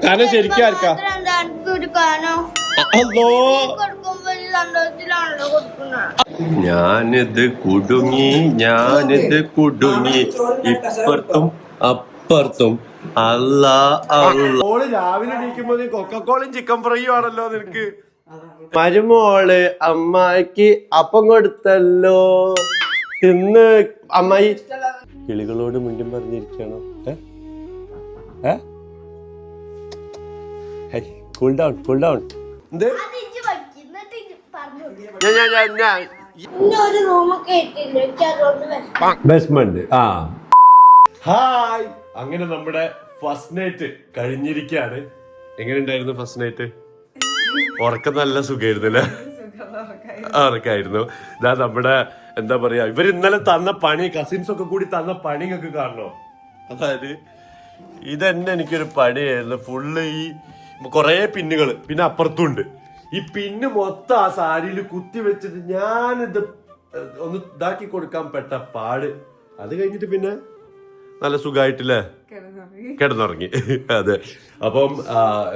കാരണം ശരിക്കും ആർക്കാ ഞാനിത് കുടുങ്ങി ഇപ്പുറത്തും അപ്പുറത്തും ഓള് രാവിലെ എണീക്കുമ്പോ കൊക്കക്കോളയും ചിക്കൻ ഫ്രൈയും ആണല്ലോ നിനക്ക്. മരുമോള് അമ്മായിക്ക് അപ്പം കൊടുത്തല്ലോ തിന്ന്. അമ്മായി കിളികളോട് മുണ്ടും പറഞ്ഞിരിക്കണോ? Cool down. ബെസ്മെന്റ്. ഹായ്, അങ്ങനെ നമ്മുടെ ഫസ്റ്റ് നൈറ്റ് കഴിഞ്ഞിരിക്കുകയാണ്. എങ്ങനെ ഉണ്ടായിരുന്നു ഫസ്റ്റ് നൈറ്റ്? ഉറക്കം നല്ല സുഖമായിരുന്നു അല്ലേ? ഉറക്കായിരുന്നു. ഇതാ നമ്മുടെ എന്താ പറയാ, ഇവർ ഇന്നലെ തന്ന പണി, കസിൻസ് ഒക്കെ കൂടി തന്ന പണി നിങ്ങൾക്ക് കാണണോ? അതായത് ഇതന്നെ എനിക്കൊരു പണിയായിരുന്നു. ഫുള്ള് ഈ കൊറേ പിന്നുകള്, പിന്നെ അപ്പുറത്തും ഉണ്ട്. ഈ പിന്ന് മൊത്തം ആ സാരിയിൽ കുത്തി വെച്ചിട്ട് ഞാനിത് ഒന്ന് ഇതാക്കി കൊടുക്കാൻ പെട്ട പാട്. അത് കഴിഞ്ഞിട്ട് പിന്നെ നല്ല സുഖമായിട്ടില്ലേ കിടന്നുറങ്ങി. അതെ. അപ്പം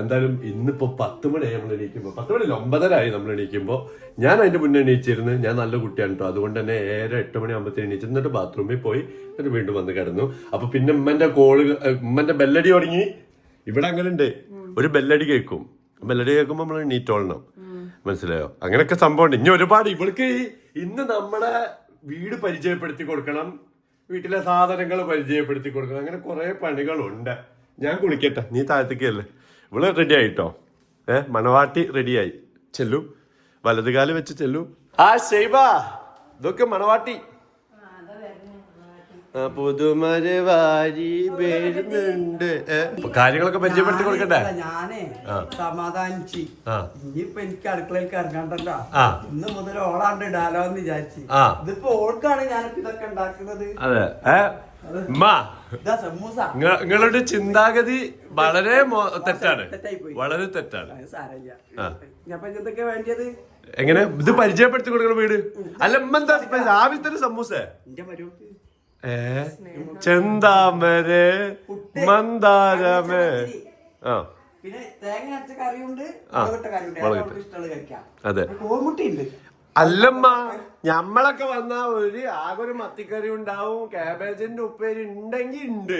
എന്തായാലും ഇന്നിപ്പോ 10 മണിയായി നമ്മൾ എണീക്കുമ്പോ. 10 മണിയല്ല, 9:30 നമ്മൾ എണീക്കുമ്പോ. ഞാൻ അതിന്റെ മുന്നേ എണീച്ചിരുന്നു. ഞാൻ നല്ല കുട്ടിയാണ് കേട്ടോ. അതുകൊണ്ട് തന്നെ 7-8 മണി ആകുമ്പോഴത്തേക്ക് എണീച്ചു. എന്നിട്ട് ബാത്റൂമിൽ പോയി, എന്നിട്ട് വീണ്ടും വന്ന് കിടന്നു. അപ്പൊ പിന്നെ ഉമ്മന്റെ ബെല്ലടി തുടങ്ങി. ഇവിടെ അങ്ങനെ ഉണ്ട്, ഒരു ബെല്ലടി കേൾക്കും. ബെല്ലടി കേൾക്കുമ്പോ നമ്മൾ എണീറ്റോളണം. മനസ്സിലായോ? അങ്ങനെയൊക്കെ സംഭവം ഉണ്ട്. ഇനി ഒരുപാട് ഇവൾക്ക് ഇന്ന് നമ്മുടെ വീട് പരിചയപ്പെടുത്തി കൊടുക്കണം, വീട്ടിലെ സാധനങ്ങൾ പരിചയപ്പെടുത്തി കൊടുക്കണം. അങ്ങനെ കുറെ പണികളുണ്ട്. ഞാൻ കുളിക്കട്ടെ, നീ താഴത്തേക്കല്ലേ. ഇവള് റെഡി ആയിട്ടോ. മണവാട്ടി റെഡിയായി. ചെല്ലു, വലതുകാല് വെച്ച് ചെല്ലു. ഷെയ്ബ, ഇതൊക്കെ മണവാട്ടി. പുതുമരവാരി വരുന്നുണ്ട്. കാര്യങ്ങളൊക്കെ പരിചയപ്പെടുത്തി കൊടുക്കട്ടെ. ഞാനേ സമാധാനിച്ച് ഇനിയിപ്പൊ എനിക്ക് അടുക്കളയിലേക്ക് ഇറങ്ങണ്ടല്ലോ. ഇന്ന് മുതൽ ഓളാണ്ട് ഇടാലോ എന്ന് വിചാരിച്ചു. ഇതിപ്പോ ഓൾക്കാണ് ഞാനിപ്പോ ഇതൊക്കെ ഉണ്ടാക്കുന്നത്. അതെ. നിങ്ങളുടെ ചിന്താഗതി വളരെ തെറ്റാണ്, വളരെ തെറ്റാണ്. ഇതൊക്കെ വേണ്ടിയത് എങ്ങനെ ഇത് പരിചയപ്പെടുത്തി കൊടുക്കണം വീട്? അല്ല, എന്താ രാവിലത്തെ ഒരു സമൂസേ? ചെന്താമരേ മന്ദാരമേ. പിന്നെ തേങ്ങ അരച്ച കറിയുണ്ട്, അതെ. അല്ലമ്മ, ഞമ്മളൊക്കെ വന്നാ ആകെ ഒരു മത്തിക്കറി ഉണ്ടാവും, കാബേജിന്റെ ഉപ്പേരി ഉണ്ടെങ്കിൽ ഉണ്ട്.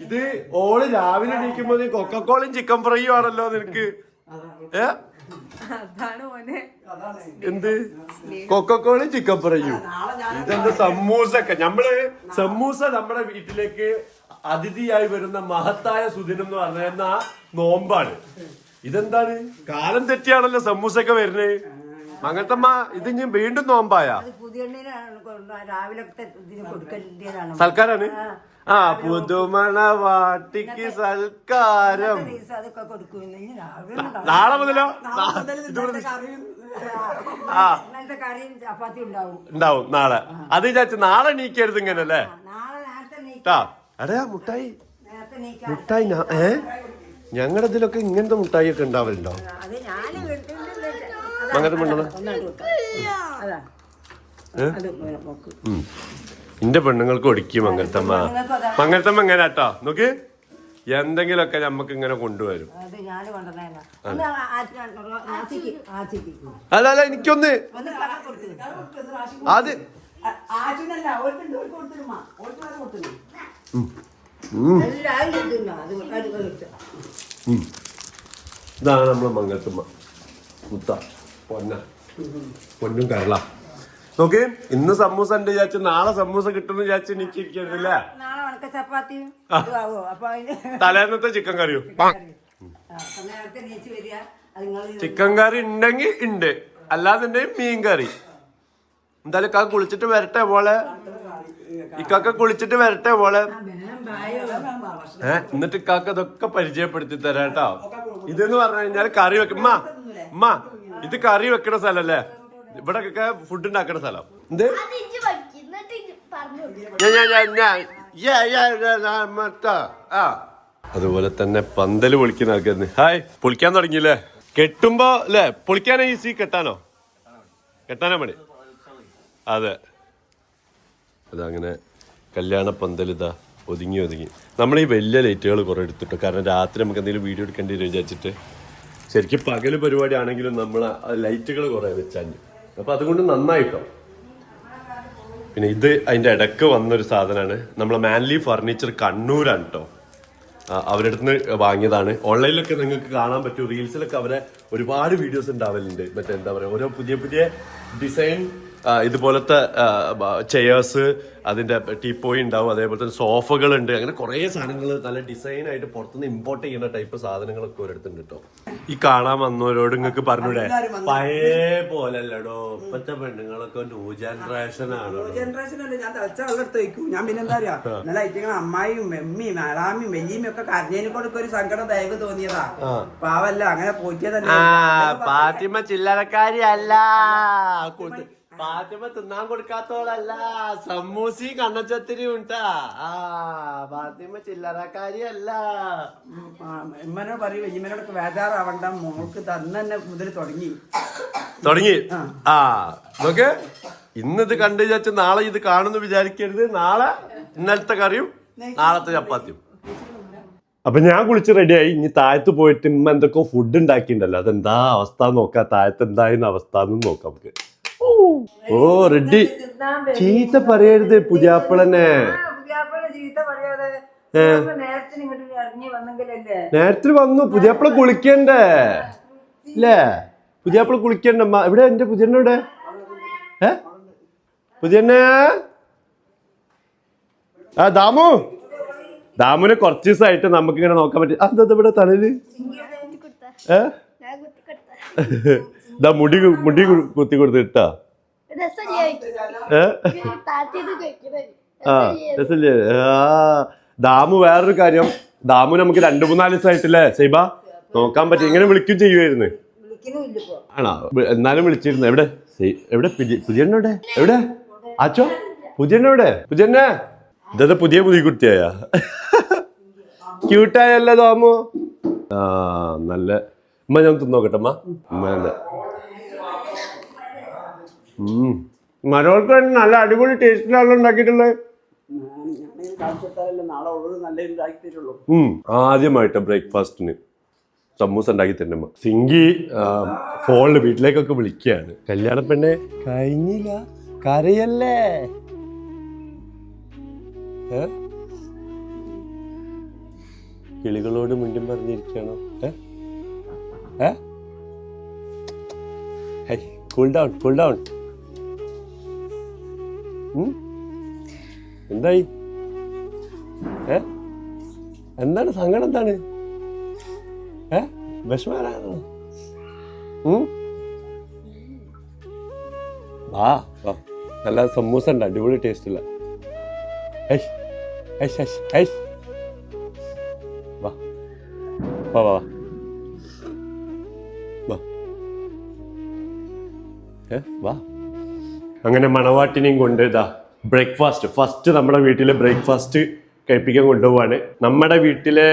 ഇത് ഓള് രാവിലെ എണീക്കുമ്പോ കൊക്കക്കോളയും ചിക്കൻ ഫ്രൈയും ആണല്ലോ നിനക്ക്. എന്ത് കൊക്കക്കോളയും ചിക്കൻ ഫ്രൈയും? ഇതെന്താ സമൂസൊക്കെ? സമൂസ നമ്മുടെ വീട്ടിലേക്ക് അതിഥിയായി വരുന്ന മഹത്തായ സുദിനം എന്ന് പറഞ്ഞ നോമ്പാണ്. ഇതെന്താണ്? കാലം തെറ്റിയാണല്ലോ സമൂസൊക്കെ വരുന്നത്. മങ്ങത്തമ്മ, ഇത് ഇനി വീണ്ടും നോമ്പായ സൽക്കാരാണ്. പുതുമണവാട്ടിക്ക് സൽക്കാരം നാളെ മുതലോ? ഉണ്ടാവും നാളെ. അത് വിചാരിച്ചു നാളെ എണീക്കരുത് ഇങ്ങനെ അല്ലേ? അടയാ മുട്ടായി ഞങ്ങളുടെ ഇതിലൊക്കെ ഇങ്ങനത്തെ മുട്ടായി ഒക്കെ ഉണ്ടാവലുണ്ടോ? എന്റെ പെണ്ണുങ്ങൾക്ക് ഒടുക്കി മംഗലത്തമ്മ. മംഗലത്തമ്മ എങ്ങനെ കേട്ടോ നോക്ക്, എന്തെങ്കിലുമൊക്കെ നമ്മക്ക് ഇങ്ങനെ കൊണ്ടുവരും. അല്ല എനിക്കൊന്ന് അത് ഇതാണ് നമ്മളെ മംഗലത്തമ്മ. മുത്ത പൊന്നും കരള. നോക്ക്, ഇന്ന് സമൂസ ഉണ്ട് വിചാരിച്ചു നാളെ സമൂസ കിട്ടുമെന്ന് വിചാരിച്ചു എനിക്കിരിക്കരുന്നില്ല. തലേന്നത്തെ ചിക്കൻ കറിയോ? ചിക്കൻ കറി ഉണ്ടെങ്കിൽ ഉണ്ട്, അല്ലാന്നുണ്ടെങ്കിൽ മീൻ കറി. എന്തായാലും ഇക്കാക്ക കുളിച്ചിട്ട് വരട്ടെ പോലെ. ഇക്കാക്ക കുളിച്ചിട്ട് വരട്ടെ പോലെ. എന്നിട്ട് ഇക്കാക്ക ഇതൊക്കെ പരിചയപ്പെടുത്തി തരാം കേട്ടോ. ഇതെന്ന് പറഞ്ഞു കഴിഞ്ഞാൽ കറി വെക്കും. ഇത് കറി വെക്കണ സ്ഥലല്ലേ, ഇവിടെ ഫുഡ് ഉണ്ടാക്കണ സ്ഥലം. എന്ത് അതുപോലെ തന്നെ പന്തല് പൊളിക്കുന്ന ആൾക്കാര്. ഹായ്, പൊളിക്കാൻ തുടങ്ങിയില്ലേ? കെട്ടുമ്പോ അല്ലേ? പൊളിക്കാനോ ഈസി, കെട്ടാനോ പണി. അതെ, അതങ്ങനെ കല്യാണ പന്തലിതാ ഒതുങ്ങി നമ്മൾ ഈ വലിയ ലൈറ്റുകൾ കുറേ എടുത്തിട്ടു, കാരണം രാത്രി നമുക്ക് എന്തെങ്കിലും വീഡിയോ എടുക്കേണ്ടി വരും വിചാരിച്ചിട്ട്. ശരിക്കും പകല് പരിപാടി ആണെങ്കിലും നമ്മൾ ലൈറ്റുകൾ കുറേ വെച്ചാൽ, അപ്പോൾ അതുകൊണ്ട് നന്നായിട്ടോ. പിന്നെ ഇത് അതിൻ്റെ ഇടയ്ക്ക് വന്നൊരു സാധനമാണ്, നമ്മളെ മാൻലി ഫർണിച്ചർ കണ്ണൂരാണ് കേട്ടോ. അവരുടെ അടുത്ത് നിന്ന് വാങ്ങിയതാണ്. ഓൺലൈനിലൊക്കെ നിങ്ങൾക്ക് കാണാൻ പറ്റും, റീൽസിലൊക്കെ അവരെ ഒരുപാട് വീഡിയോസ് ഉണ്ടാവലുണ്ട്. മറ്റേ എന്താ പറയുക, ഓരോ പുതിയ ഡിസൈൻ ഇതുപോലത്തെ ചെയേഴ്സ്, അതിൻ്റെ ടീപ്പോയി ഉണ്ടാവും, അതേപോലെ തന്നെ സോഫകളുണ്ട്, അങ്ങനെ കുറേ സാധനങ്ങൾ നല്ല ഡിസൈനായിട്ട് പുറത്തുനിന്ന് ഇമ്പോർട്ട് ചെയ്യുന്ന ടൈപ്പ് സാധനങ്ങളൊക്കെ ഒരിടത്തുണ്ട് കേട്ടോ. ഈ കാണാൻ വന്നവരോട് നിങ്ങൾക്ക് പറഞ്ഞൂടെ, പഴയ പോലല്ലടോ ഇപ്പത്തെ പെണ്ണുങ്ങളൊക്കെ ന്യൂ ജനറേഷൻ ആണോ? ഞാൻ തളിച്ച വെള്ളം എടുത്ത് വയ്ക്കും. ഞാൻ പിന്നെ എന്താ പറയാ, നല്ല ഐറ്റങ്ങൾ അമ്മായിയും എമ്മിയും അളാമിയും വെല്ലിയും ഒക്കെ കരഞ്ഞതിനെ കൊണ്ടൊക്കെ ഒരു സങ്കടം ദയവ് തോന്നിയതാ. പാവല്ല, അങ്ങനെ പോറ്റിയതല്ല. ഫാത്തിമ ചില്ലറക്കാരി അല്ല, ഫാത്തിമ തിന്നാൻ കൊടുക്കാത്തോളല്ല, സമൂസി കണ്ണച്ചത്തിരി ഉണ്ടാ. ഫാത്തിമ ചില്ലറക്കാരി അല്ല. എമ്മനോട് പറയും, വെല്ലിമ്മനോടൊക്കെ വേജാറാവണ്ട, മോൾക്ക് തന്നെ മുതൽ തുടങ്ങി. ആ നോക്കെ, ഇന്നിത് കണ്ടു വിചാരിച്ച് നാളെ ഇത് കാണുന്നു വിചാരിക്കരുത്. നാളെ ഇന്നലത്തെ കറിയും നാളത്തെ ചപ്പാത്തിയും. അപ്പൊ ഞാൻ കുളിച്ച് റെഡിയായി. ഇനി താഴത്ത് പോയിട്ട് ഇമ്മ എന്തൊക്കെ ഫുഡ് ഉണ്ടാക്കിണ്ടല്ലോ, അതെന്താ അവസ്ഥ നോക്കാം, താഴത്ത് എന്തായിരുന്ന അവസ്ഥ എന്നും നോക്കാം നമുക്ക്. ഓ റെഡി. ചീത്ത പറയരുത് പുതിയാപ്പിളനെ. നേരത്തെ വന്നു, പുതിയാപ്പിള കുളിക്കണ്ടേ അല്ലേ? പുതിയാപ്പിള കുളിക്കണ്ട. എവിടെ എന്റെ പുതിയണ്ണ? എവിടെ പുതിയണ്ണ? ദാമുനെ കുറച്ച് ദിവസമായിട്ട് നമുക്ക് ഇങ്ങനെ നോക്കാൻ പറ്റും. എന്താ ഇവിടെ തലയില് മുടി കുത്തി കൊടുത്തിട്ടാ? ദാമു വേറൊരു കാര്യം, ദാമു നമുക്ക് 2-3 ദിവസമായിട്ടില്ലേ സൈബ നോക്കാൻ പറ്റും. ഇങ്ങനെ വിളിക്കും ചെയ്യുമായിരുന്നു. ആണോ? എന്നാലും വിളിച്ചിരുന്നു. എവിടെ പുതിയണ്ണ? എവിടെ ആച്ചോ? പുതിയണ്ണ? ഇതത് പുതിയ കുട്ടിയായ ക്യൂട്ടായല്ലേ ദാമു? നല്ല ഉമ്മ. ഞാൻ തിന്നോക്കട്ടെ അമ്മ. മരോൾക്ക് നല്ല അടിപൊളി ടേസ്റ്റിലാണല്ലോ ഉണ്ടാക്കിയിട്ടുള്ളത്. ആദ്യമായിട്ട് ബ്രേക്ക്ഫാസ്റ്റിന് സമൂസ ഉണ്ടാക്കി തരുന്നമ്മ. സിങ്കി ഫോണില് വീട്ടിലേക്കൊക്കെ വിളിക്കുകയാണ്. കല്യാണ പെണ്ണെ കഴിഞ്ഞില്ല, കരയല്ലേ? കിളികളോട് മുണ്ടും പറഞ്ഞിരിക്കണോ? Cool down. എന്തായി? എന്താണ് സങ്കടം? എന്താണ് വിഷമാണോ? വാ നല്ല സമൂസ ഉണ്ട്, അടിപൊളി ടേസ്റ്റ് ഇല്ല. വാ. അങ്ങനെ മണവാട്ടിനെയും കൊണ്ട് ഇതാ ബ്രേക്ക്ഫാസ്റ്റ്, ഫസ്റ്റ് നമ്മുടെ വീട്ടിലെ ബ്രേക്ക്ഫാസ്റ്റ് കഴിപ്പിക്കാൻ കൊണ്ടുപോവാണ്. നമ്മുടെ വീട്ടിലെ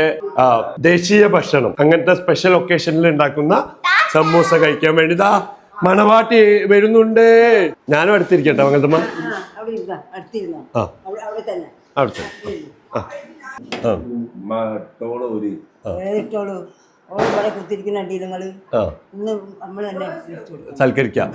ദേശീയ ഭക്ഷണം, അങ്ങനത്തെ സ്പെഷ്യൽ ഒക്കേഷനിൽ ഉണ്ടാക്കുന്ന സമൂസ കഴിക്കാൻ വേണ്ടി ഇതാ മണവാട്ടി വരുന്നുണ്ട്. ഞാനും അടുത്തിരിക്കട്ടെ മംഗളത്തമ്മ. സൽക്കരിക്കാം.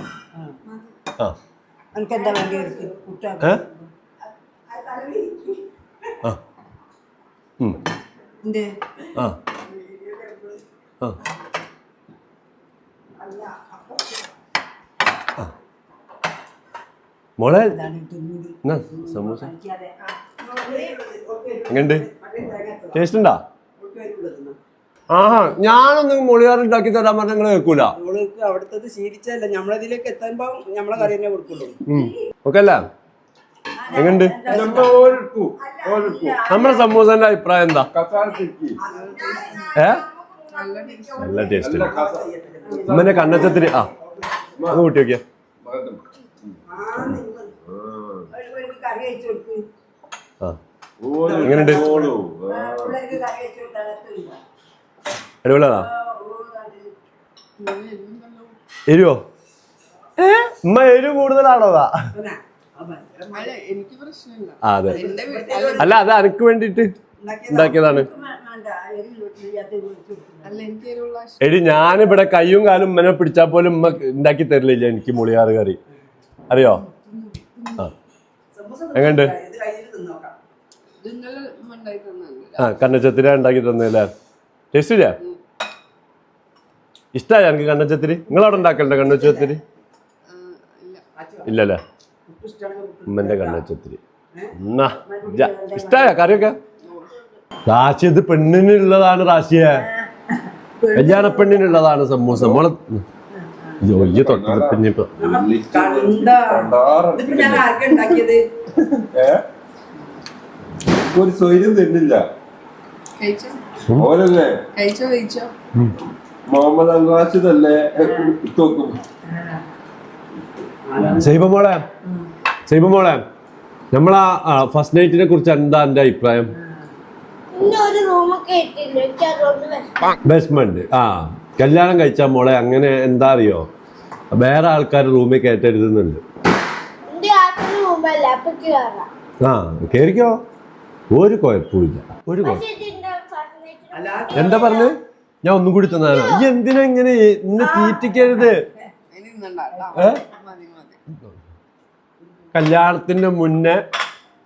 മോളെ സമൂസ എങ്ങണ്ട്? ടേസ്റ്റ് ഉണ്ടാ? ഞാനൊന്നും മൊളിയാർ ഉണ്ടാക്കി തരാൻ പറഞ്ഞ നിങ്ങള് കേൾക്കൂല. അവിടുത്തെ ശീലിച്ചല്ല, നമ്മളതിലേക്ക് എത്തുമ്പോ നമ്മളെ കറി തന്നെ കൊടുക്കുള്ളൂ. ഓക്കെ അല്ല? എങ്ങണ്ട് നമ്മുടെ സമൂസന്റെ അഭിപ്രായം എന്താ? നല്ല ടേസ്റ്റ്. ഉമ്മന്റെ കണ്ണച്ചത്തിന് ഒന്ന് കൂട്ടി നോക്കിയ എങ്ങനെയുണ്ട്? അടിപൊളിയാണോ? എരിവോ? ഉമ്മ എരിവ് കൂടുതലാണോ? എനിക്ക് പ്രശ്നമില്ല. അതെ അല്ല അത് അനക്ക് വേണ്ടിട്ട് ഉണ്ടാക്കിയതാണ്. അല്ല എനിക്ക് എരിവുള്ള എടി ഞാനിവിടെ കയ്യും കാലും ഉമ്മനെ പിടിച്ചാൽ പോലും ഉമ്മ ഉണ്ടാക്കി തരില്ല എനിക്ക് മുളിയാറ് കറി. അറിയോ? ആ എങ്ങണ്ട്? ഇന്നലെ ഉണ്ടായി തന്നല്ലേ. ആ കണ്ണച്ചത്തിരി ഉണ്ടാക്കി തന്നില്ലേ? ടേസ്റ്റ് ഇല്ല? ഇഷ്ടമായ എനിക്ക് കണ്ണച്ചത്തിരി? നിങ്ങളവിടെ ഉണ്ടാക്കലുണ്ടോ കണ്ണച്ചത്തിരി? ഇല്ലല്ലേ? ഉമ്മന്റെ കണ്ണച്ചത്തിരി എന്നാ ഇഷ്ടായ കറിയൊക്കെ? റാശി ഇത് പെണ്ണിനുള്ളതാണ്. റാശിയെ കല്യാണ പെണ്ണിനുള്ളതാണ് സമൂസ. നമ്മള് ജോലി തൊട്ടത് പിന്നെ ഇപ്പൊ ഒരു സ്വൈര്യം തരുന്നില്ല. ഓരല്ലേ കഴിച്ചോ മുഹമ്മദ് അൽ റാഷിദ് അല്ലേ തോക്കും. സൈബ മോളെ നമ്മളാ ഫസ്റ്റ് നൈറ്റിനെ കുറിച്ച് എന്താ എന്റെ അഭിപ്രായം? ബേസ്മെന്റ്. ആ കല്യാണം കഴിച്ചാ മോളെ അങ്ങനെ എന്താ അറിയോ, വേറെ ആൾക്കാർ റൂമിൽ കയറ്റരുതെന്നുണ്ട്. ആ കേറിക്കോ, ഒരു കുഴപ്പമില്ല, ഒരു എന്താ പറഞ്ഞ് ഞാൻ ഒന്നും കൂടി തന്നാലോ? ഈ എന്തിനാ ഇങ്ങനെ ഇന്നെ തീറ്റിക്കരുത്? കല്യാണത്തിന്റെ മുന്നേ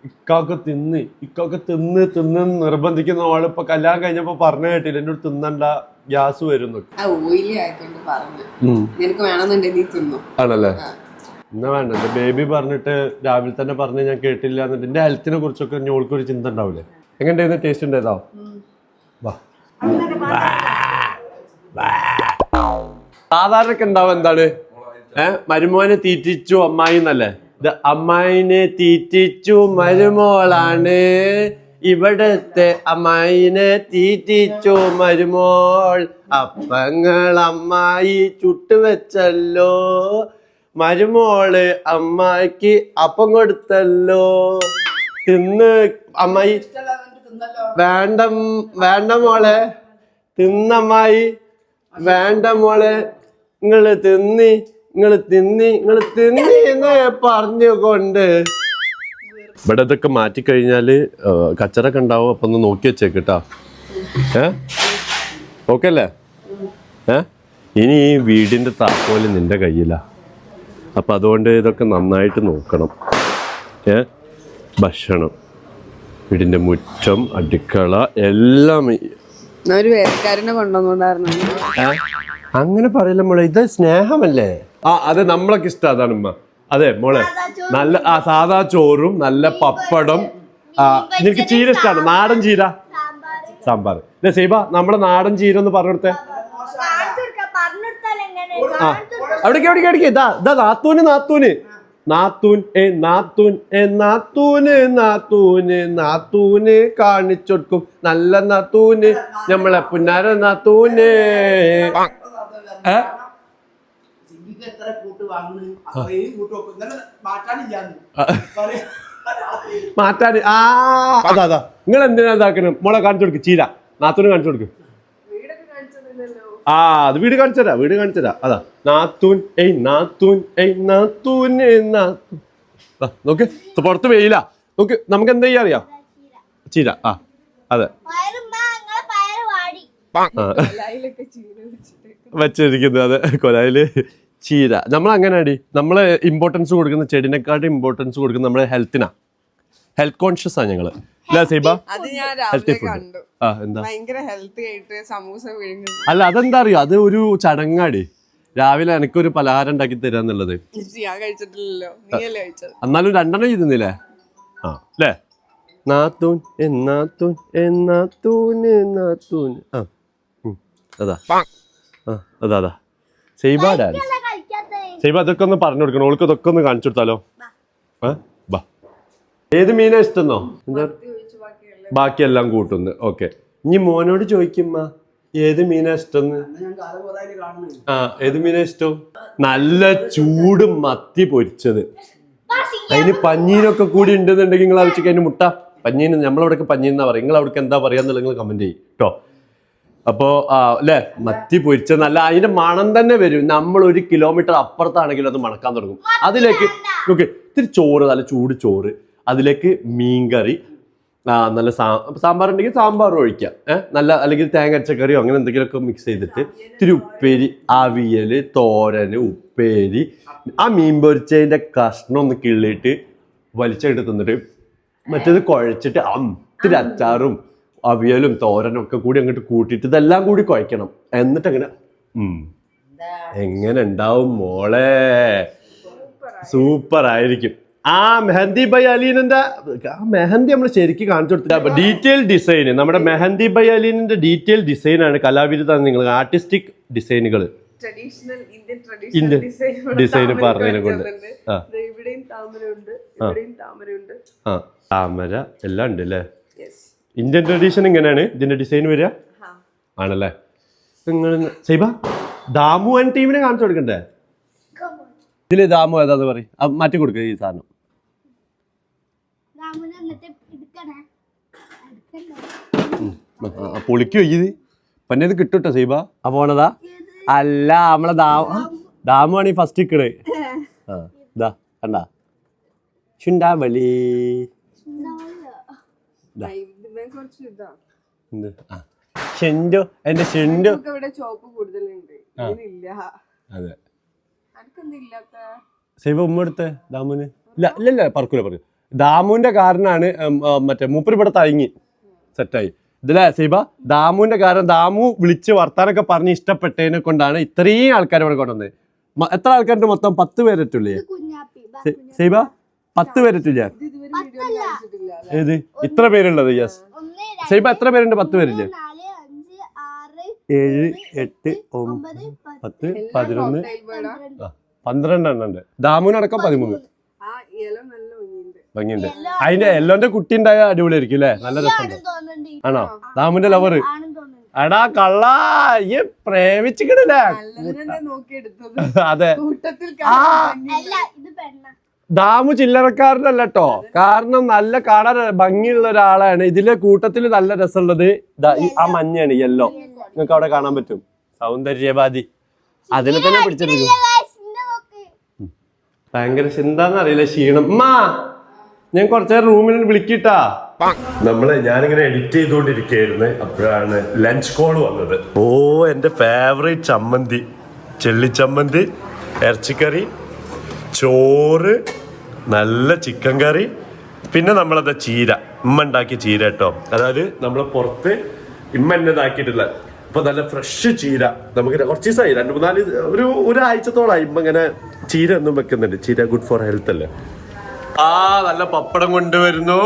ഇക്കൊക്കെ തിന്ന് നിർബന്ധിക്കുന്ന ആള് ഇപ്പൊ കല്യാണം കഴിഞ്ഞപ്പോ പറഞ്ഞു കേട്ടില്ല എന്നോട് തിന്നണ്ട ഗ്യാസ് വരുന്നു. ആണല്ലേ? എന്നാ വേണ്ട, എന്റെ ബേബി പറഞ്ഞിട്ട് രാവിലെ തന്നെ പറഞ്ഞ് ഞാൻ കേട്ടില്ല എന്നിട്ട് എന്റെ ഹെൽത്തിനെ കുറിച്ചൊക്കെ ഞോൾക്കൊരു ചിന്ത ഉണ്ടാവില്ലേ? എങ്ങനെയായിരുന്നു? ടേസ്റ്റ് ഉണ്ടായതോ? സാധാരണക്ക് ഉണ്ടാവും എന്താണ് മരുമോനെ തീറ്റിച്ചു അമ്മായി എന്നല്ലേ? ഇത് അമ്മായിനെ തീറ്റിച്ചു മരുമോളാണ്, ഇവിടത്തെ അമ്മായിനെ തീറ്റിച്ചു മരുമോൾ. അപ്പങ്ങൾ അമ്മായി ചുട്ടുവെച്ചല്ലോ, മരുമോള് അമ്മായിക്ക് അപ്പം കൊടുത്തല്ലോ. തിന്ന് അമ്മായി. വേണ്ട മോളെ, തിന്നമ്മായി. വേണ്ട മോളെ, നിങ്ങള് തിന്നി എന്ന് പറഞ്ഞുകൊണ്ട് ഇവിടെ ഇതൊക്കെ മാറ്റിക്കഴിഞ്ഞാല് കച്ചറൊക്കെ ഉണ്ടാവും. അപ്പൊ ഒന്ന് നോക്കി വെച്ചേക്കിട്ടാ. ഓക്കെ അല്ലേ? ഇനി ഈ വീടിന്റെ താക്കോല് നിന്റെ കയ്യിലാ. അപ്പൊ അതുകൊണ്ട് ഇതൊക്കെ നന്നായിട്ട് നോക്കണം. ഭക്ഷണം, വീടിന്റെ മുറ്റം, അടുക്കള എല്ലാം. ഒരു വേലക്കാരനെ കൊണ്ടുവന്നോണ്ടായിരുന്നു. അങ്ങനെ പറയില്ല മോളെ, ഇത് സ്നേഹമല്ലേ? അതെ നമ്മളൊക്കെ ഇഷ്ടം അതാണ് ഉമ്മ. അതെ മോളെ, നല്ല സാധാ ചോറും നല്ല പപ്പടം. നിനക്ക് ചീര ഇഷ്ടമാണ്? നാടൻ ചീര സാമ്പാർ. സീബ നമ്മുടെ നാടൻ ചീര ഒന്ന് പറഞ്ഞു കൊടുത്തേ. അവിടേക്ക് ഇതാ നാത്തൂന് കാണിച്ചൊടുക്കും. നല്ല നാത്തൂന്, നമ്മളെ പുന്നാര നാത്തൂന്. മാറ്റാന് അതാ നിങ്ങൾ എന്തിനാ ഇതാക്കണം? മോളെ കാണിച്ചു കൊടുക്കും ചീര, നാത്തൂന് കാണിച്ചു കൊടുക്കും. അത് വീട് കാണിച്ചരാ. അതാ നാത്തൂൻ നോക്ക്, പുറത്ത് വെയില നോക്ക്. നമുക്ക് എന്താ ചെയ്യാ അറിയാം? ചീര. അതെ വെച്ചിരിക്കുന്നത്. അതെ കൊലായില് ചീര. നമ്മൾ അങ്ങനെ അടി നമ്മള് ഇമ്പോർട്ടൻസ് കൊടുക്കുന്ന ചെടിനെക്കാട്ടും ഇമ്പോർട്ടൻസ് കൊടുക്കുന്ന നമ്മുടെ ഹെൽത്തിനാ. ഹെൽത്ത് കോൺഷ്യസ് ആണ് ഞങ്ങള്. അല്ല അതെന്താ അറിയോ, അത് ഒരു ചടങ്ങാടി. രാവിലെ എനിക്കൊരു പലഹാരം ഉണ്ടാക്കി തരാന്നുള്ളത്. എന്നാലും 2 ചെയ്തിരുന്നില്ലേ? അല്ലേ? നാത്തൂൻ അതാ സൈബ അതൊക്കെ ഒന്ന് പറഞ്ഞു കൊടുക്കണം. ഓൾക്ക് ഇതൊക്കെ ഒന്ന് കാണിച്ചു കൊടുത്താലോ? ഏത് മീനാ ഇഷ്ടന്നോ? എന്താ ബാക്കിയെല്ലാം കൂട്ടുന്നു. ഓക്കെ, ഇനി മോനോട് ചോദിക്കുമ്പോ ഏത് മീനാ ഇഷ്ടന്ന്? ഏത് മീനാ ഇഷ്ടം? നല്ല ചൂട് മത്തി പൊരിച്ചത്. അതിന് പഞ്ഞീനൊക്കെ കൂടി ഉണ്ടെന്നുണ്ടെങ്കിൽ നിങ്ങൾ ആവശ്യക്ക് അതിന് മുട്ട പഞ്ഞീന്. നമ്മളവിടേക്ക് പഞ്ഞീന്നാ പറയും. നിങ്ങൾ അവിടേക്ക് എന്താ പറയാന്നുള്ളത് നിങ്ങൾ കമന്റ് ചെയ്യും കേട്ടോ. അപ്പോ അല്ലെ മത്തി പൊരിച്ച നല്ല അതിന്റെ മണം തന്നെ വരും. നമ്മൾ 1 കിലോമീറ്റർ അപ്പുറത്താണെങ്കിലും അത് മണക്കാൻ തുടങ്ങും. അതിലേക്ക് ഓക്കെ ഇത്തിരി ചോറ്, നല്ല ചൂട് ചോറ്, അതിലേക്ക് മീൻകറി, നല്ല സാമ്പാർ ഉണ്ടെങ്കിൽ സാമ്പാർ ഒഴിക്കാം, നല്ല അല്ലെങ്കിൽ തേങ്ങ അരച്ചക്കറിയോ അങ്ങനെ എന്തെങ്കിലുമൊക്കെ മിക്സ് ചെയ്തിട്ട് ഇത്തിരി ഉപ്പേരി, അവിയൽ, തോരന്, ഉപ്പേരി, ആ മീൻ പൊരിച്ചതിൻ്റെ കഷ്ണം ഒന്ന് കിള്ളിയിട്ട് വലിച്ചെടുത്ത് തിന്നിട്ട് മറ്റേത് കുഴച്ചിട്ട് ഇത്തിരി അച്ചാറും അവിയലും തോരനും ഒക്കെ കൂടി അങ്ങോട്ട് കൂട്ടിയിട്ട് ഇതെല്ലാം കൂടി കുഴക്കണം. എന്നിട്ട് അങ്ങനെ എങ്ങനെ ഉണ്ടാവും മോളെ, സൂപ്പർ ആയിരിക്കും. ആ മെഹന്തി ബൈ അലീനിന്റെ ആ മെഹന്തി നമ്മൾ ശരിക്കും കാണിച്ചു കൊടുത്തില്ല. ഡീറ്റെയിൽ ഡിസൈൻ, നമ്മുടെ മെഹന്തി ബൈ അലീനിന്റെ ഡീറ്റെയിൽ ഡിസൈനാണ് കലാവിരുദ്ധ, നിങ്ങൾ ആർട്ടിസ്റ്റിക് ഡിസൈനുകൾ ട്രഡീഷണൽ ഇന്ത്യൻ ഡിസൈൻ പറഞ്ഞതിനെ കൊണ്ട് ഇവിടെയും താമരയുണ്ട്, ഇവിടെയും താമരയുണ്ട്. താമര എല്ലാം ഉണ്ട് അല്ലേ? ഇന്ത്യൻ ട്രഡീഷൻ ഇങ്ങനെയാണ് ഇതിന്റെ ഡിസൈൻ വരിക ആണല്ലേ? നിങ്ങൾ സൈബ ദാമു ആൻഡ് ടീമിനെ കാണിച്ചു കൊടുക്കണ്ടേ? ഇതില് ദാമു ഏതാന്ന് പറയും, മാറ്റി കൊടുക്കുക ഈ സാധനം. പൊളിക്കോ ഇത് പന്നത് കിട്ടൂട്ടോ സൈബ. ആ പോണതാ അല്ല, നമ്മളെ ദാമുവാണ് ഈ ഫസ്റ്റ് ഇക്കണ്. ഇതാ കണ്ടാ ചുണ്ടാവലി. ഷെൻഡു എന്റെ ഷെൻഡു. അതെ സൈബ ഉമ്മ എടുത്തേ ദാമുന്. ഇല്ല ഇല്ല ഇല്ല പറക്കൂല പറയൂ. ദാമുവിന്റെ കാരനാണ് മറ്റേ മൂപ്പര് ഇവിടെ തഴങ്ങി സെറ്റായി ഇതിലെ സൈബ. ദാമുവിന്റെ കാരണം ദാമു വിളിച്ച് വർത്താനൊക്കെ പറഞ്ഞ് ഇഷ്ടപ്പെട്ടതിനെ കൊണ്ടാണ് ഇത്രയും ആൾക്കാർ ഇവിടെ കൊണ്ടുവന്നത്. എത്ര ആൾക്കാരുടെ മൊത്തം 10 പേരെറ്റില്ലേ സൈബ? 10 പേരെറ്റില്ല? ഏത് ഇത്ര പേരുള്ളത്? യെസ് സൈബ എത്ര പേരുണ്ട്? 10 പേരില്ലേ? 7, 8, 9, 10, 11, 12 എണ്ണം ഉണ്ട്. ദാമുവിനടക്കം 13. ഭംഗിയുണ്ട്. അതിന്റെ എല്ലോന്റെ കുട്ടി ഉണ്ടായ അടിപൊളിയായിരിക്കും അല്ലേ? നല്ല രസമുണ്ട്. ആണോ ദാമുവിന്റെ ലവറ്? എടാ കള്ളാ ഈ പ്രേമിച്ചിക്കണല്ലേ? അതെ. ദാമു ചില്ലറക്കാരനല്ല കേട്ടോ, കാരണം നല്ല കാണാൻ ഭംഗിയുള്ള ഒരാളാണ്. ഇതിലെ കൂട്ടത്തിൽ നല്ല രസമുള്ളത് ആ മഞ്ഞാണ്, യെല്ലോ. നിങ്ങൾക്ക് അവിടെ കാണാൻ പറ്റും. സൗന്ദര്യവാദി അതിനെ തന്നെ പിടിച്ചിരിക്കും. ഭയങ്കര എന്താന്ന് അറിയില്ല, ക്ഷീണം. ഞാൻ കുറച്ചേരം റൂമിൽ വിളിക്കിട്ടാ. ഞാനിങ്ങനെ എഡിറ്റ് ചെയ്തുകൊണ്ടിരിക്കുകയായിരുന്നു, അപ്പോഴാണ് ലഞ്ച് കോൾ വന്നത്. ഓ എന്റെ ഫേവറേറ്റ് ചമ്മന്തി, ചെള്ളിച്ചമ്മന്തി, ഇറച്ചിക്കറി, ചോറ്, നല്ല ചിക്കൻ കറി, പിന്നെ നമ്മളത് ചീര, ഉമ്മ ഉണ്ടാക്കിയ ചീര കേട്ടോ. അതായത് നമ്മളെ പുറത്ത് ഇമ്മ എന്നതാക്കിയിട്ടില്ല. അപ്പൊ നല്ല ഫ്രഷ് ചീര. നമുക്ക് കുറച്ച് ദിവസമായി, 2-3 ഒരാഴ്ചത്തോളായി ഇമ്മ ഇങ്ങനെ ചീര ഒന്നും വെക്കുന്നുണ്ട്. ചീര ഗുഡ് ഫോർ ഹെൽത്ത് അല്ലേ? നല്ല പപ്പടം കൊണ്ടുവരുന്നു.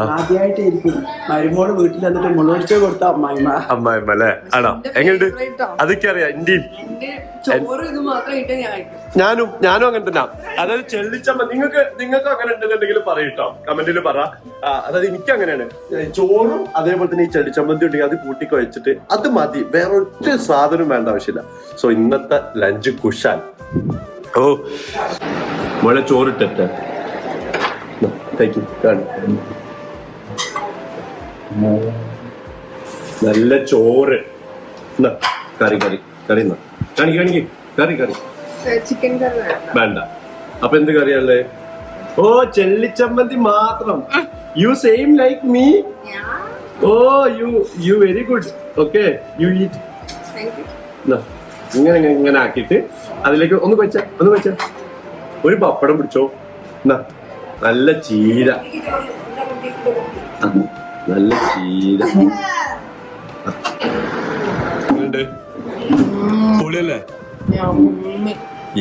ആദ്യമായിട്ടായിരിക്കും മരുമോള് വീട്ടിൽ വന്നിട്ട് മുളക് കൊടുത്ത അമ്മായിമ്മ അല്ലേ? ആണോ? എങ്ങനെയുണ്ട്? അതൊക്കെ അറിയാം. ഞാനും അങ്ങനെ തന്നെ. അതായത് ചെള്ളിച്ചമ്മ നിങ്ങൾക്ക് അങ്ങനെ ഉണ്ടെന്നുണ്ടെങ്കിൽ പറയട്ടോ, കമന്റിൽ പറ. അതായത് എനിക്ക് അങ്ങനെയാണ്. ചോറും അതേപോലെ തന്നെ ഈ ചെള്ളിച്ചമ്മന്തി ഉണ്ടെങ്കിൽ അത് കൂട്ടി കുഴച്ചിട്ട് അത് മതി, വേറെ ഒറ്റ സാധനം വേണ്ട ആവശ്യമില്ല. സോ ഇന്നത്തെ ലഞ്ച് കുഷാൻ. ഓ മോളെ ചോറിട്ടെ നല്ല ചോറ്. കറി കറി കറി കാണിക്ക് കറി കറി ചിക്കൻ കറി വേണ്ട. അപ്പൊ എന്ത് കറിയല്ലേ? ഓ ചെള്ളിച്ചമ്മന്തി മാത്രം. You same like me. Oh you very good. Okay you eat. ഇങ്ങനെ ആക്കിയിട്ട് അതിലേക്ക് ഒന്ന് വെച്ച ഒരു പപ്പടം പിടിച്ചോ. നല്ല ചീര, നല്ല ചീര. പൊളിയല്ലേ?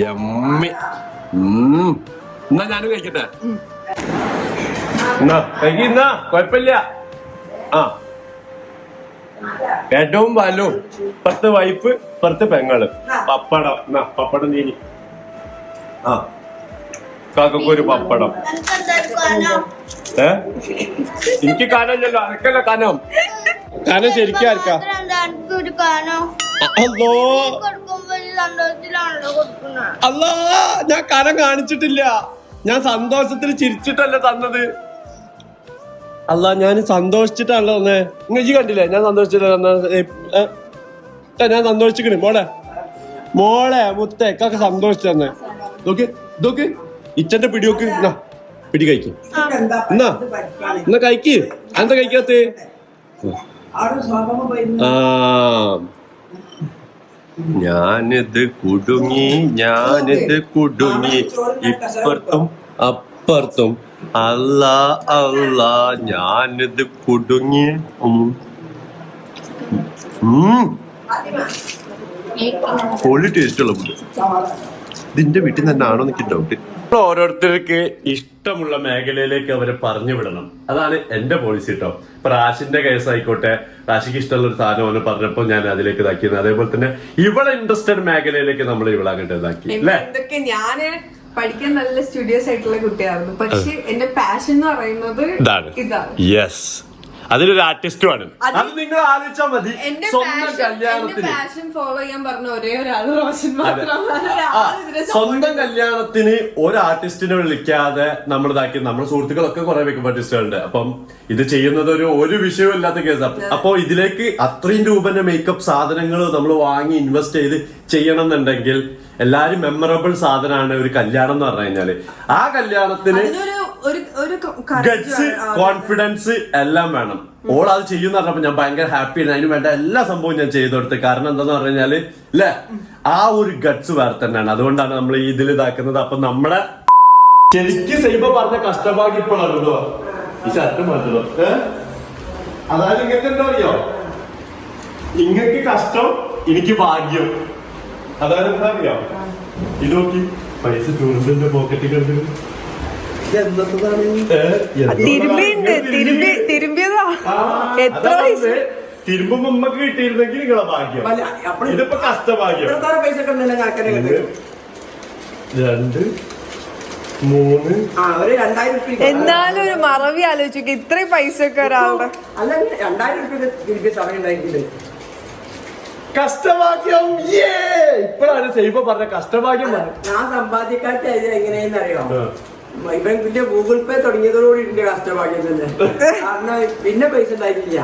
യമ്മി. എന്നാ ഞാനും കഴിക്കട്ടെ. എന്നാ കൊഴപ്പില്ല. ഏറ്റവും വലും 10 വൈഫ് 10 പെങ്ങള്. പപ്പടം പപ്പടം തീനി. കാക്കൊരു പപ്പടം. എനിക്ക് കാനല്ലോ, അനക്കല്ല കാനം. കാനം ശരിക്കും ആർക്കാ? അല്ലാ ഞാൻ കനം കാണിച്ചിട്ടില്ല. ഞാൻ സന്തോഷത്തിൽ ചിരിച്ചിട്ടല്ലേ തന്നത്. അല്ല ഞാൻ സന്തോഷിച്ചിട്ടാണല്ലോ തന്നെ. ഇങ്ങ കണ്ടില്ലേ ഞാൻ സന്തോഷിച്ചിട്ടല്ല. ഞാൻ സന്തോഷിച്ചിക്കണേ മോളെ മുത്തേക്കൊക്കെ സന്തോഷിച്ചു തന്നെ. നോക്ക് ഇതൊക്കെ ഇച്ചന്റെ പിടിയോക്ക് എന്നാ പിടി കഴിക്കും എന്താ എന്നാ ഇത് പഠിക്കാണ്. എന്നാ കഴിക്ക് എന്താ കഴിക്കാത്ത ആരും സ്വാഗതം പോയിരുന്നു. ആ ഞാനിത് കുടുങ്ങി ഇപ്പുറത്തും അപ്പുറത്തും അല്ലാ അല്ലാ ഞാനിത് കുടുങ്ങി പൊളി ടേസ്റ്റ് ഉള്ള ഫുഡ് ഇതിന്റെ വീട്ടിൽ തന്നെ ആണോ എനിക്ക് ഡൗട്ട്. ഓരോരുത്തർക്ക് ഇഷ്ടമുള്ള മേഖലയിലേക്ക് അവരെ പറഞ്ഞു വിടണം. അതാണ് എന്റെ പോളിസി കേട്ടോ. ഇപ്പൊ റാഷിന്റെ കേസ് ആയിക്കോട്ടെ, റാഷിക്ക് ഇഷ്ടമുള്ള ഒരു സാധനം അവന് പറഞ്ഞപ്പോ ഞാൻ അതിലേക്ക് ഇതാക്കിയത്. അതേപോലെ തന്നെ ഇവളെ ഇൻട്രസ്റ്റഡ് മേഖലയിലേക്ക് നമ്മൾ ഇവളാകട്ടെ ഇതാക്കി അല്ലേ. എന്തൊക്കെ ഞാന് പഠിക്കാൻ നല്ല സ്റ്റുഡിയോസ് ആയിട്ടുള്ള കുട്ടിയായിരുന്നു, പക്ഷെ എന്റെ പാഷൻ എന്ന് പറയുന്നത് ഇതാണ്. യെസ്, അതിലൊരു ആർട്ടിസ്റ്റുമാണ്. അത് നിങ്ങൾ ആലോചിച്ചാൽ മതി. എന്റെ സ്വന്തം കല്യാണത്തിന് പാഷൻ ഫോളോ ചെയ്യാൻ പറഞ്ഞ ഒരേ ഒരാള് റോഷൻ മാത്രമാണ്. സ്വന്തം കല്യാണത്തിന് ഒരു ആർട്ടിസ്റ്റിനെ വിളിക്കാതെ നമ്മൾ ഇതാക്കി. നമ്മുടെ സുഹൃത്തുക്കളൊക്കെ കുറെ മേക്കപ്പ് ആർട്ടിസ്റ്റുകളുണ്ട്. അപ്പം ഇത് ചെയ്യുന്നത് ഒരു വിഷയവും ഇല്ലാത്ത കേസാണ്. അപ്പൊ ഇതിലേക്ക് അത്രയും രൂപന്റെ മേക്കപ്പ് സാധനങ്ങൾ നമ്മൾ വാങ്ങി ഇൻവെസ്റ്റ് ചെയ്ത് ചെയ്യണം എന്നുണ്ടെങ്കിൽ എല്ലാരും മെമ്മറബിൾ സാധനമാണ് ഒരു കല്യാണം എന്ന് പറഞ്ഞു കഴിഞ്ഞാല്. ആ കല്യാണത്തിന് ഗട്സ്, കോൺഫിഡൻസ് എല്ലാം വേണം. ഓൾ അത് ചെയ്യുന്ന പറഞ്ഞപ്പോ ഞാൻ ഭയങ്കര ഹാപ്പിയാണ്. അതിന് വേണ്ട എല്ലാ സംഭവവും ഞാൻ ചെയ്തു കൊടുത്ത്. കാരണം എന്താന്ന് പറഞ്ഞു കഴിഞ്ഞാല് അല്ലെ, ആ ഒരു ഗട്സ് വേറെ തന്നെയാണ്. അതുകൊണ്ടാണ് നമ്മൾ ഈ ഇതിൽ ഇതാക്കുന്നത്. അപ്പൊ നമ്മുടെ ശരിക്കും സൈബ പറഞ്ഞ കഷ്ടഭാഗ്യം ഇപ്പോഴാണല്ലോ ഈ ഷർട്ട് മാറ്റല്ലോ. അതായത് ഇങ്ങനത്തെ എന്താ അറിയോ, ഇങ്ങക്ക് കഷ്ടം എനിക്ക് ഭാഗ്യം. അതായത് എന്താ അറിയോ, ഇത് നോക്കി പൈസ ചൂണ്ടിന്റെ പോക്കറ്റിൽ കിടക്കുന്നു. തിരുമ്പിയതാ എത്ര തിരുമ്പുമ്പോ നമ്മക്ക് കിട്ടിയിരുന്നെങ്കിൽ നിങ്ങളെ ഭാഗ്യം. ഇതിപ്പോ കഷ്ടഭാഗ്യം. പൈസ 2 3 എന്നാലും ഒരു മറവി ആലോചിക്കും ഇത്രയും പൈസ ഒക്കെ ഒരാളുടെ. അല്ല 2000 സമയം ഉണ്ടായിട്ടില്ല. കഷ്ടഭാഗ്യം. ഇപ്പോഴാണ് സൈബ പറഞ്ഞ കഷ്ടഭാഗ്യം. ഞാൻ സമ്പാദ്യക്കാറ്റ് എങ്ങനെയെന്ന് അറിയോ, ഇവൻ പിന്നെ ഗൂഗിൾ പേ തുടങ്ങിയതോടുകൂടി ഇതിന്റെ കഷ്ടഭാഗ്യം തന്നെ. കാരണം പിന്നെ പൈസ ഉണ്ടായിട്ടില്ല.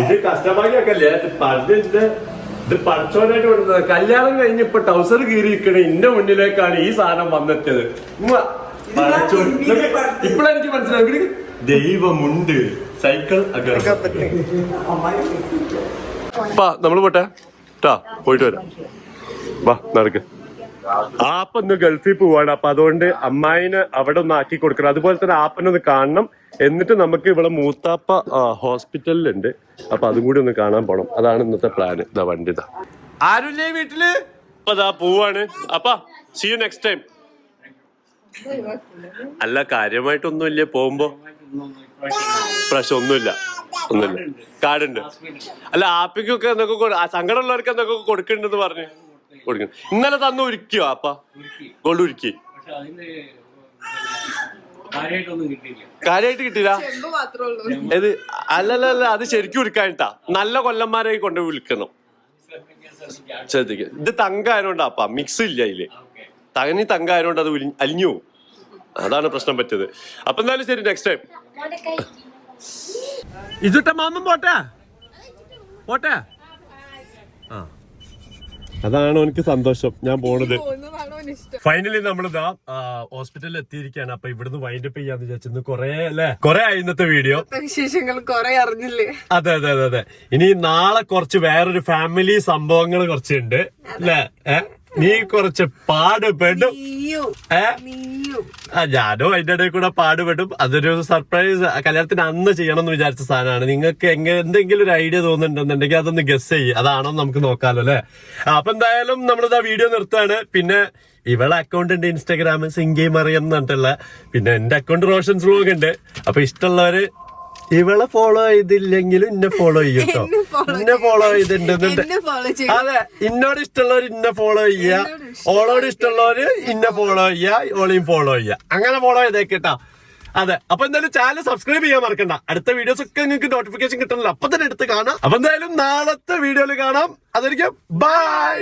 ഇത് കഷ്ടഭാഗ്യമൊക്കെ അല്ലേ. ഇത് പഠിച്ചോനായിട്ട് കൊടുത്തത്. കല്യാണം കഴിഞ്ഞ് ഇപ്പൊ ടൗസർ കീറിയിരിക്കണേ ഇന്റെ മുന്നിലേക്കാണ് ഈ സാധനം വന്നെത്തിയത്. ഇപ്പോഴെനിക്ക് മനസ്സിലാക്കി ദൈവമുണ്ട്. സൈക്കിൾ നമ്മള് പോട്ടെ ട്ടാ, പോയിട്ട് വരാം. വാ നടക്ക്. ആപ്പൊന്ന് ഗൾഫിൽ പോവാണ്. അപ്പൊ അതുകൊണ്ട് അമ്മായിനെ അവിടെ ഒന്ന് ആക്കി കൊടുക്കണം. അതുപോലെ തന്നെ ആപ്പനൊന്ന് കാണണം. എന്നിട്ട് നമുക്ക് ഇവിടെ മൂത്താപ്പ ഹോസ്പിറ്റലിലുണ്ട്. അപ്പൊ അതും കൂടി ഒന്ന് കാണാൻ പോണം. അതാണ് ഇന്നത്തെ പ്ലാന്. ഇതാ വണ്ടി ഇതാ. ആരുല്ലേ വീട്ടില്? അപ്പൊ അതാ പോവാണ്. അപ്പൊ സീ യു നെക്സ്റ്റ് ടൈം. അല്ല കാര്യമായിട്ടൊന്നുമില്ലേ പോകുമ്പോ? പ്രശ്നം ഒന്നുമില്ല. കാർഡുണ്ട്. അല്ല ആപ്പിക്കൊക്കെ എന്തൊക്കെ സങ്കടമുള്ളവർക്ക് എന്തൊക്കെ കൊടുക്കണ്ടെന്ന് പറഞ്ഞു കൊടുക്കണം. ഇന്നലെ തന്നു ഉരുക്കിയോ ആപ്പ? ഗോൾഡ് ഉരുക്കി കാര്യമായിട്ട് കിട്ടിയില്ല. ഇത് അല്ലല്ല, അത് ശരിക്കും ഉരുക്കാനിട്ടാ. നല്ല കൊല്ലന്മാരെ കൊണ്ട് വിളിക്കണം. ശ്രദ്ധിക്ക. ഇത് തങ്കായതുകൊണ്ടാപ്പാ, മിക്സ് ഇല്ല അതില്. തകനി തങ്കായതുകൊണ്ട് അത് അലിഞ്ഞു. അതാണ് പ്രശ്നം പറ്റിയത്. അപ്പൊ എന്തായാലും ശരി, നെക്സ്റ്റ് ടൈം. ഇതുട്ട മാമൻ പോട്ടെ പോട്ടെ. ആ അതാണ് എനിക്ക് സന്തോഷം. ഞാൻ പോണത്. ഫൈനലി നമ്മളിതാ ഹോസ്പിറ്റലിൽ എത്തിയിരിക്കുകയാണ്. അപ്പൊ ഇവിടുന്ന് വൈൻഡപ്പ് ചെയ്യാന്ന് വിചാരിച്ചു. കൊറേ ആയി ഇന്നത്തെ വീഡിയോ. വിശേഷങ്ങൾ കൊറേ അറിഞ്ഞില്ലേ? അതെ. ഇനി നാളെ കുറച്ച് വേറൊരു ഫാമിലി സംഭവങ്ങൾ കുറച്ചുണ്ട് അല്ലേ. നീ കുറച്ച് പാടുപെടും. ഞാനും അതിന്റെ ഇടയിൽ കൂടെ പാടുപെടും. അതൊരു സർപ്രൈസ് കല്യാണത്തിന് അന്ന് ചെയ്യണം എന്ന് വിചാരിച്ച സാധനമാണ്. നിങ്ങൾക്ക് എന്തെങ്കിലും ഒരു ഐഡിയ തോന്നുന്നുണ്ടെന്നുണ്ടെങ്കിൽ അതൊന്ന് ഗസ് ചെയ്യ്. അതാണോ നമുക്ക് നോക്കാലോ അല്ലെ. അപ്പൊ എന്തായാലും നമ്മളിതാ വീഡിയോ നിർത്താണ്. പിന്നെ ഇവളെ അക്കൗണ്ട് ഉണ്ട് ഇൻസ്റ്റാഗ്രാം, സിംഗി മറിയം എന്ന് പറഞ്ഞിട്ടുള്ള. പിന്നെ എന്റെ അക്കൗണ്ട് റോഷൻസ് വ്ലോഗ് ഉണ്ട്. അപ്പൊ ഇഷ്ടമുള്ളവര് ഇവളെ ഫോളോ ചെയ്തില്ലെങ്കിലും ഇന്നെ ഫോളോ ചെയ്യും കേട്ടോ. ഇന്നെ ഫോളോ ചെയ്തിട്ടുണ്ട്. അതെ, ഇന്നോട് ഇഷ്ടമുള്ളവർ ഇന്നെ ഫോളോ ചെയ്യാ, ഓളോട് ഇഷ്ടമുള്ളവര് ഇന്നെ ഫോളോ ചെയ്യാ, ഓളെയും ഫോളോ ചെയ്യാ. അങ്ങനെ ഫോളോ ചെയ്തേക്കേട്ടാ. അതെ. അപ്പൊ എന്തായാലും ചാനൽ സബ്സ്ക്രൈബ് ചെയ്യാൻ മറക്കണ്ട. അടുത്ത വീഡിയോസ് ഒക്കെ നിങ്ങൾക്ക് നോട്ടിഫിക്കേഷൻ കിട്ടണല്ലോ. അപ്പൊ തന്നെ എടുത്ത് കാണാം. അപ്പൊ എന്തായാലും നാളത്തെ വീഡിയോയിൽ കാണാം. അതായിരിക്കും ബൈ.